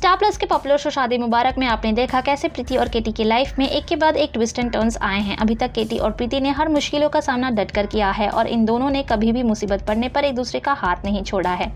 Star plus के popular show शादी मुबारक में आपने देखा कैसे प्रीति और केटी की लाइफ में एक के बाद एक ट्विस्ट एंड टर्न्स आए हैं। अभी तक केटी और प्रीति ने हर मुश्किलों का सामना डटकर किया है और इन दोनों ने कभी भी मुसीबत पड़ने पर एक दूसरे का हाथ नहीं छोड़ा है।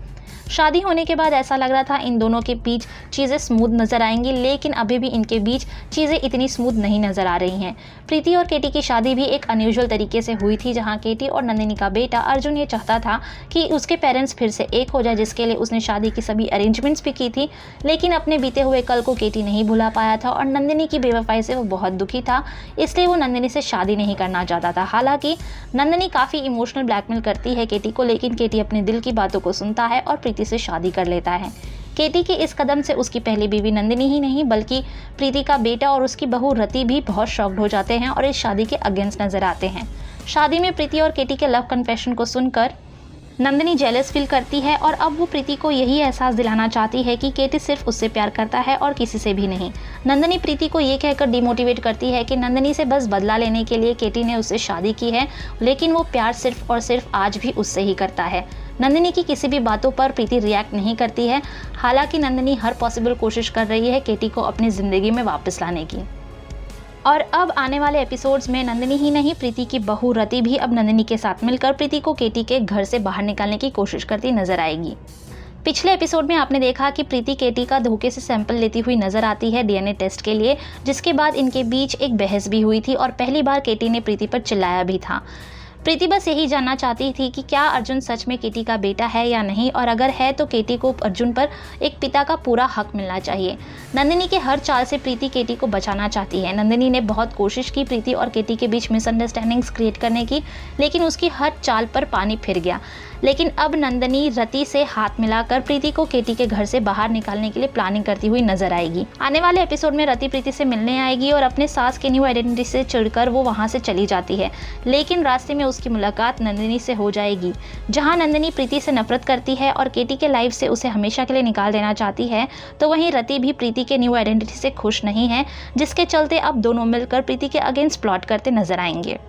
शादी होने के बाद ऐसा लग रहा था इन दोनों के बीच चीज़ें स्मूथ नज़र आएंगी, लेकिन अभी भी इनके बीच चीज़ें इतनी स्मूथ नहीं नज़र आ रही हैं। प्रीति और केटी की शादी भी एक अनयूजुअल तरीके से हुई थी, जहां केटी और नंदिनी का बेटा अर्जुन ये चाहता था कि उसके पेरेंट्स फिर से एक हो जाए, जिसके लिए उसने शादी की सभी अरेंजमेंट्स भी की थी। लेकिन अपने बीते हुए कल को केटी नहीं भुला पाया था और नंदिनी की बेवफाई से वो बहुत दुखी था, इसलिए वो नंदिनी से शादी नहीं करना चाहता था। हालांकि नंदिनी काफ़ी इमोशनल ब्लैकमेल करती है केटी को, लेकिन केटी अपने दिल की बातों को सुनता है और प्रीति से शादी कर लेता है। केटी के इस कदम से उसकी पहली बीवी नंदिनी ही नहीं बल्कि प्रीति का बेटा और उसकी बहू रति भी बहुत शॉक्ड हो जाते हैं और इस शादी के अगेंस्ट नजर आते हैं। शादी में प्रीति और केटी के लव कन्फेशन को सुनकर नंदिनी जेलस फील करती है और अब वो प्रीति को यही एहसास दिलाना चाहती है कि केटी सिर्फ उससे प्यार करता है और किसी से भी नहीं। नंदिनी प्रीति को ये कहकर डिमोटिवेट करती है कि नंदिनी से बस बदला लेने के लिए केटी ने उससे शादी की है, लेकिन वो प्यार सिर्फ और सिर्फ आज भी उससे ही करता है। नंदिनी की किसी भी बातों पर प्रीति रिएक्ट नहीं करती है। हालांकि नंदिनी हर पॉसिबल कोशिश कर रही है केटी को अपनी ज़िंदगी में वापस लाने की। और अब आने वाले एपिसोड्स में नंदिनी ही नहीं प्रीति की बहू रति भी अब नंदिनी के साथ मिलकर प्रीति को केटी के घर से बाहर निकालने की कोशिश करती नजर आएगी। पिछले एपिसोड में आपने देखा कि प्रीति केटी का धोखे से सैंपल लेती हुई नजर आती है डीएनए टेस्ट के लिए, जिसके बाद इनके बीच एक बहस भी हुई थी और पहली बार केटी ने प्रीति पर चिल्लाया भी था। प्रीति बस यही जानना चाहती थी कि क्या अर्जुन सच में केटी का बेटा है या नहीं, और अगर है तो केटी को अर्जुन पर एक पिता का पूरा हक मिलना चाहिए। नंदिनी के हर चाल से प्रीति केटी को बचाना चाहती है। नंदिनी ने बहुत कोशिश की प्रीति और केटी के बीच मिसअंडरस्टैंडिंग्स क्रिएट करने की, लेकिन उसकी हर चाल पर पानी फिर गया। लेकिन अब नंदिनी रति से हाथ मिलाकर प्रीति को केटी के घर से बाहर निकालने के लिए प्लानिंग करती हुई नजर आएगी। आने वाले एपिसोड में रति प्रीति से मिलने आएगी और अपने सास के न्यू आइडेंटिटी से चिढ़कर वो वहां से चली जाती है, लेकिन रास्ते में उसकी मुलाकात नंदिनी से हो जाएगी। जहां नंदिनी प्रीति से नफरत करती है और केटी के लाइफ से उसे हमेशा के लिए निकाल देना चाहती है, तो वहीं रति भी प्रीति के न्यू आइडेंटिटी से खुश नहीं है, जिसके चलते अब दोनों मिलकर प्रीति के अगेंस्ट प्लॉट करते नजर आएंगे।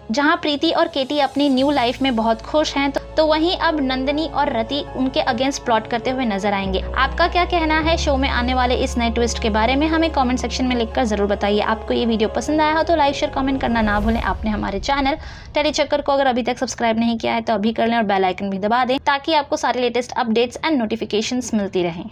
जहां प्रीति और केटी अपनी न्यू लाइफ में बहुत खुश हैं, तो वहीं अब नंदिनी और रति उनके अगेंस्ट प्लॉट करते हुए नजर आएंगे। आपका क्या कहना है शो में आने वाले इस नए ट्विस्ट के बारे में? हमें कमेंट सेक्शन में लिखकर जरूर बताइए। आपको ये वीडियो पसंद आया हो तो लाइक शेयर कमेंट करना ना भूलें। आपने हमारे चैनल टेली चक्कर को अगर अभी तक सब्सक्राइब नहीं किया है तो अभी कर लें और बेल आइकन भी दबा दें, ताकि आपको सारे लेटेस्ट अपडेट्स एंड नोटिफिकेशंस मिलती रहें।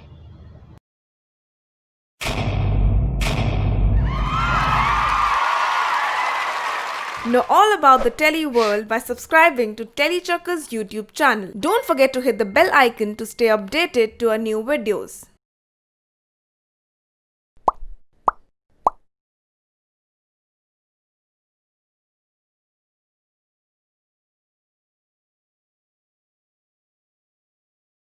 Know all about the Telly world by subscribing to Telly Chakka's YouTube channel. Don't forget to hit the bell icon to stay updated to our new videos.